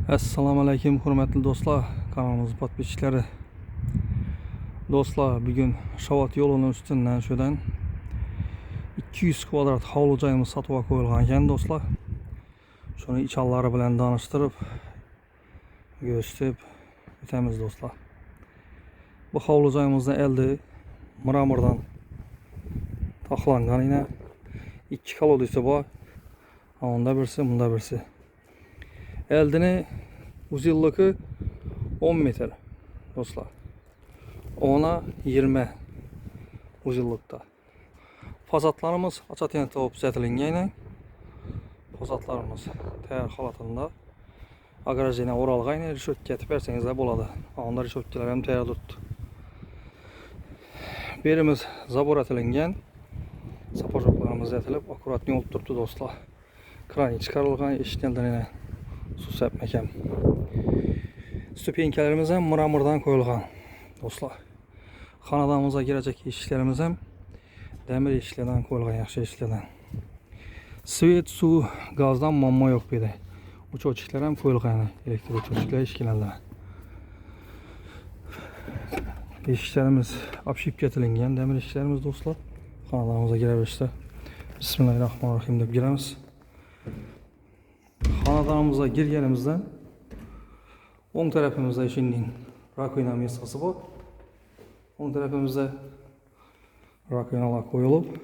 Assalomu alaykum hurmatli do'stlar, kanalimiz podpисчиklari. Do'stlar, bugun Shavot yo'lining ustidan shudan 200 kvadrat hovli joyimiz sotuvga qo'yilgan ekan do'stlar. Shuni ichanlari bilan tanishtirib, ko'rsatib o'tamiz do'stlar. Bu hovli joyimizda elde mramordan taxlangan yine 2 kolodisi bor. Onda birisi, bunda birisi. Eldini uzunluğu 10 metre dostlar. Ona 20 uzunlukta. Fasatlarımız açatyan tavuk düzeltilingeyle. Fasatlarımız tayar halatında. Agrajine oralgayla rişot getip verseniz de boladı. Onda rişotçiler hem tayar tuttu. Birimiz zabor etilingen. Sapacaklarımız etilip akurat yol tuttu dostlar. Krani çıkarılgan eşitlerden yine su sepmekem. Stüpenkelerimiz hem mramordan koyulgan dostlar. Xanadamıza girecek işlerimiz hem demir işlerden koyulgan, yaxşı işlerden. Svet, su, gazdan mamma yok bir de. Uçoçikler hem koyulgan, elektrik uçoçikler işkilerler. İşlerimiz apşip getirilgen demir işlerimiz dostlar. Xanadamıza girebilirse Bismillahirrahmanirrahim deyip giremiz. Xanadanımıza girgenimizden 10 tarafımızda şimdi rakıyla mesası var. 10 tarafımızda rakıyla koyulup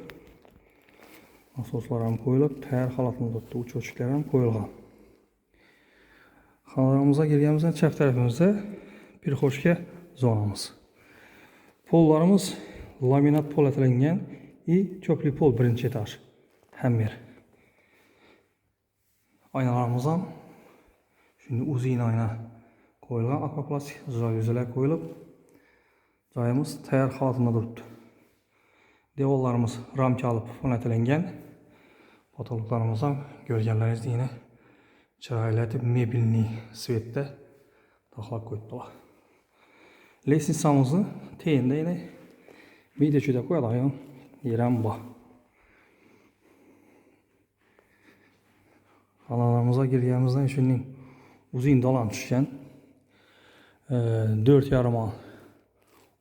nasoslar hem koyulup tayar halatını tuttu, uçoçikler hem koyulgan. Xanadanımıza girgenimizden çift tarafımızda bir hoşke zonamız. Pollarımız laminat pol etilingen çöplü pol birinci etaj. Hem bir. Aynalarımızdan şimdi uzun ayna koyulgan akvaplastik yüzeler koyulup joyimiz tayar halatında durdu. Devorlarımız ramka alıp fonetilengen. Patologlarımızdan görgenleriniz yine çıraylatip mebilni svette taxlap koydular. Lesinsamızı teyinde yine videoda koyalım. Yerem bu. Analarımıza girgenimizden şimdi uzun dalan düşken 4 yarıma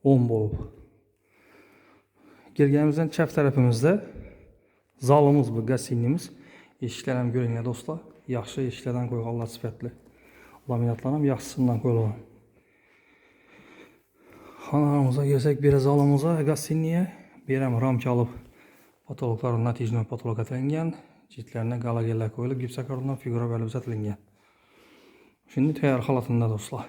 10 bolup girgenimizden çift tarafımızda zalımız bu gasinimiz eşiklerim görünüyor dostlar. Yaxşı eşiklerden koyuyorlar sifətli. Laminatlarım yaxşısından koyuyorlar. Xanalarımıza girsek bir zalımıza gasinliye bir ramka alıp patologların natijli patolog etilengen. Ciltlerine galageller koyulup gipsakarından figura bölüp uzatılıngan. Şimdi tayar halatında dostlar.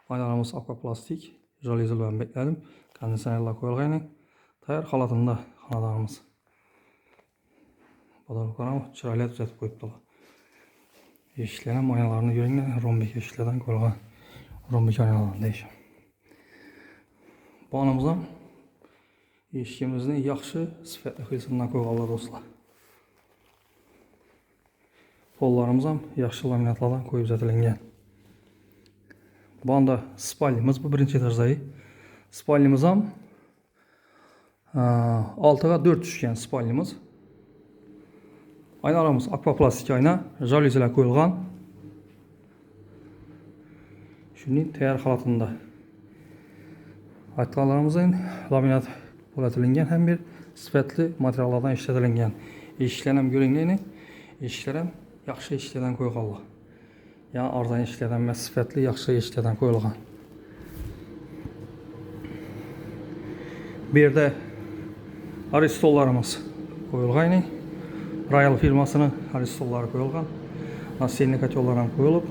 Aynalarımız akvaplastik, jalüzi bilen bekledim. Kondisionerler koyulgan. Tayar halatında xanadanımız. Patologlarına çırayla düzeltip koyupdular. Eşiklerin aynalarını görüngen rombik eşiklerden koyulgan. Rombik aynalarını değişim. Bu anımızdan eşikimizin yaxşı sifətli xilsindən koyuyorlar dostlar. Pollarımızdan yaxşı laminatlardan koyup zətiləngen. Bu anda spalnimiz bu birinci etajdayı. Spalnimizdan 6'a 4 düşkən spalnimiz. Aynalarımız akvaplastik ayna, jalüziler koyulgan. Şimdi tayar halatında. Aytqanlarımızın laminat etilingen hem bir sifətli materiallardan işletilingen. Eşiklerim görüngenini eşiklerim yaxşı eşiklerden koyulgan. Yani arzan eşiklerden və sifətli yaxşı eşiklerden koyulgan. Bir de aristollarımız koyulgan. Royal firmasının aristolları koyulgan. Nasilni katyollardan koyulup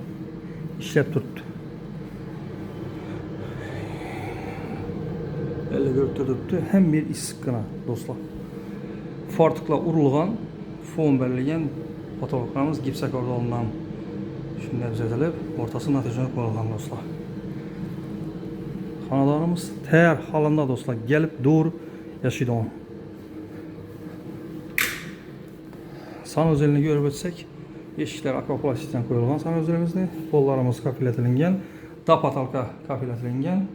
işlep tuttu. 54'te tuttu. Hem bir iskına dostlar. Fartıkla urulgan, fon belirlegen patologlarımız gipsakorda olunan şimdi düzeltilip ortası natijini koyulgan dostlar. Xanadanımız tayar halında dostlar. Gelip doğru yaşaydı onu. San özelliğini görüp etsek eşikler akvaplastikten koyulgan san özelliğimizde. Pollarımız kafiletilingen. Dapatalka kafiletilingen.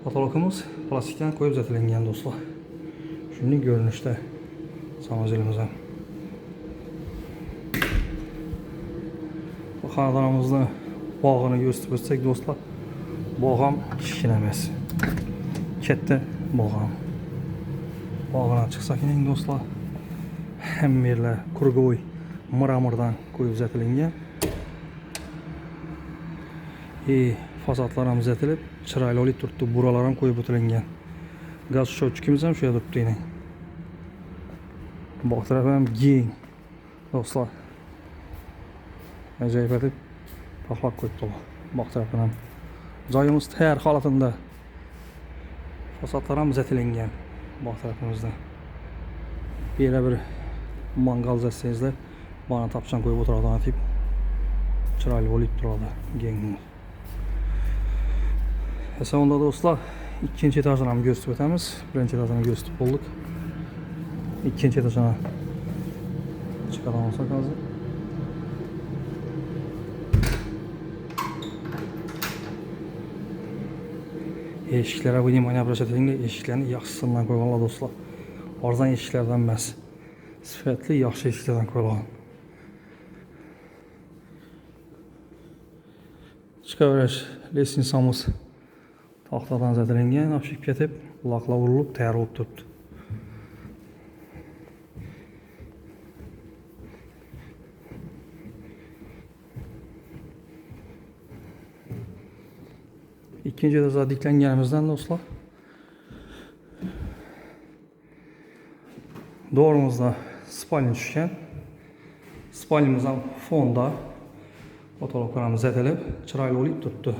Patologumuz plastikten koyup zətiləngen dostlar. Şimdi görünüşte sanatçılığımıza. xonadonimizni bog'ini ko'rsatib o'tsak do'stlar, bog' ham kichkina emas. Katta bog' ham. Bog'dan chiqsak endi do'stlar, hamma yerlar kurgo'y mramordan qo'yib uzatilgan. Fasadlar ham uzatilib, chiroyli olib turibdi, buralar ham qo'yib o'tilgan. Gaz sho'chkimiz ham shu yerda turibdi endi. Bog' tarafı ham keng do'stlar. Ajoyib etib taxlab qo'yibdi bog' tarafini ham. Joyimiz tayyor holatida. Fasadlar ham uzatilgan bog' tarafimizda. Bu yerga bir mangal zatsangizlar, bana tapchan qo'yib o'tiradigan tip chiroyli bo'lib turadi, keng. Sonunda do'stlar, ikkinchi etajdan ham ko'rsatib o'tamiz. Birinchi etajdan ko'rsatib bo'ldik. İkinci etajına çıkalım olsak hozir. Eshiklere bu nimani обращать etinglar, eshiklarni yaxshisidan qo'yganlar do'stlar. Arzon eshiklardan emas, sifatli yaxshi eshiklardan qo'yilgan. Chiqaverish lestnitsamiz taxtadan zatilgan, opshib ketib, laqlar urilib, tayyor bo'lib turibdi. İkinci etaja diklengenimizden do'stlar, doğrumuzda spalni tushgan. Spalnimiz ham fonda otoloqlarimiz zatilib, chiroyli bo'lib turibdi.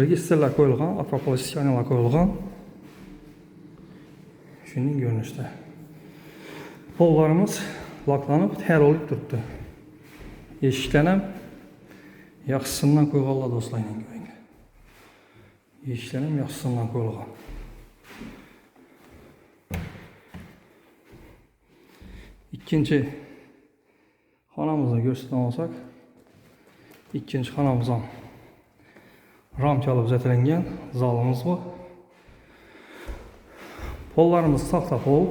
Registrlar qo'yilgan, akvapolisiyalar qo'yilgan. Shuning ko'rinishda. Pollarimiz laqlanib, tayyor bo'lib turibdi. Eshiklar ham yaxshisidan qo'yganlar do'stlar. Eshiklerim yaxshisidan qo'yilgan. İkinci xonamizni ko'rsatib olsak, ikkinchi xonamiz ham ramkalı uzatilgan zalimiz bu. Pollarimiz taxta pol.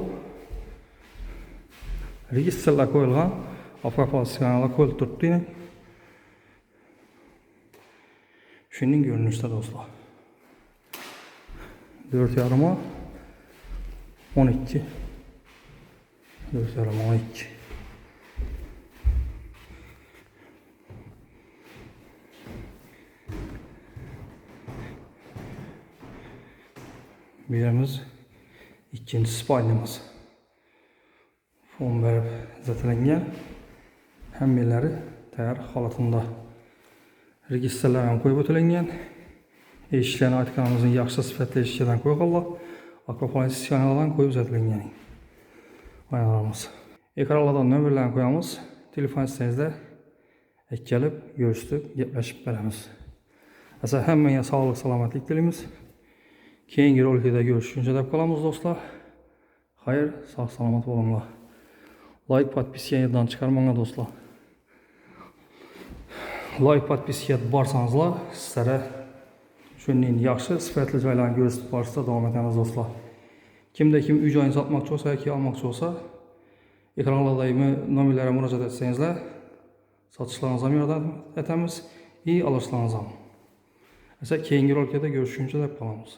Registrlar qo'yilgan, akvapolisiyalar qo'yilib turibdi. Shuning ko'rinishda do'stlar. 4,5'a 12. 4,5'a 12. Birimiz ikinci spalnimiz. Fon verib zatilgan. Hammalari tayyor holatida. Registrlar ham qo'yib o'tilgan. Eshiklarni aytganimizning yaxshi sifatli eshiklardan qo'yganlar, akvapolisiyalardan qo'yib uzatilgan. Ayarlarimiz. Ekranlardan nomerlarni qo'yamiz. Telefon istangizda kelib, görüşüp, gaplashib beramiz. Asa hammaga sog'lik, salomatlik tilaymiz. Keyingi rolikda görüşguncha deb qolamiz do'stlar. Xayr, sog' salomat bo'linglar. Like, podpiskani chiqarmanglar do'stlar. Like, podpiskani borsanızlar, sizlarga shundan yaxshi sifatli joylarni ko'rsatib borishda davom etamiz do'stlar. Kimda kim uy joyini sotmoqchi bo'lsa yoki olmoqchi bo'lsa, ekranlardagi nomerlarga murojaat etsangizlar, sotishlarimizni ham yordam etamiz, alırshlaringizni ham. Esa keyingi rolikda görüşguncha deb qolamiz.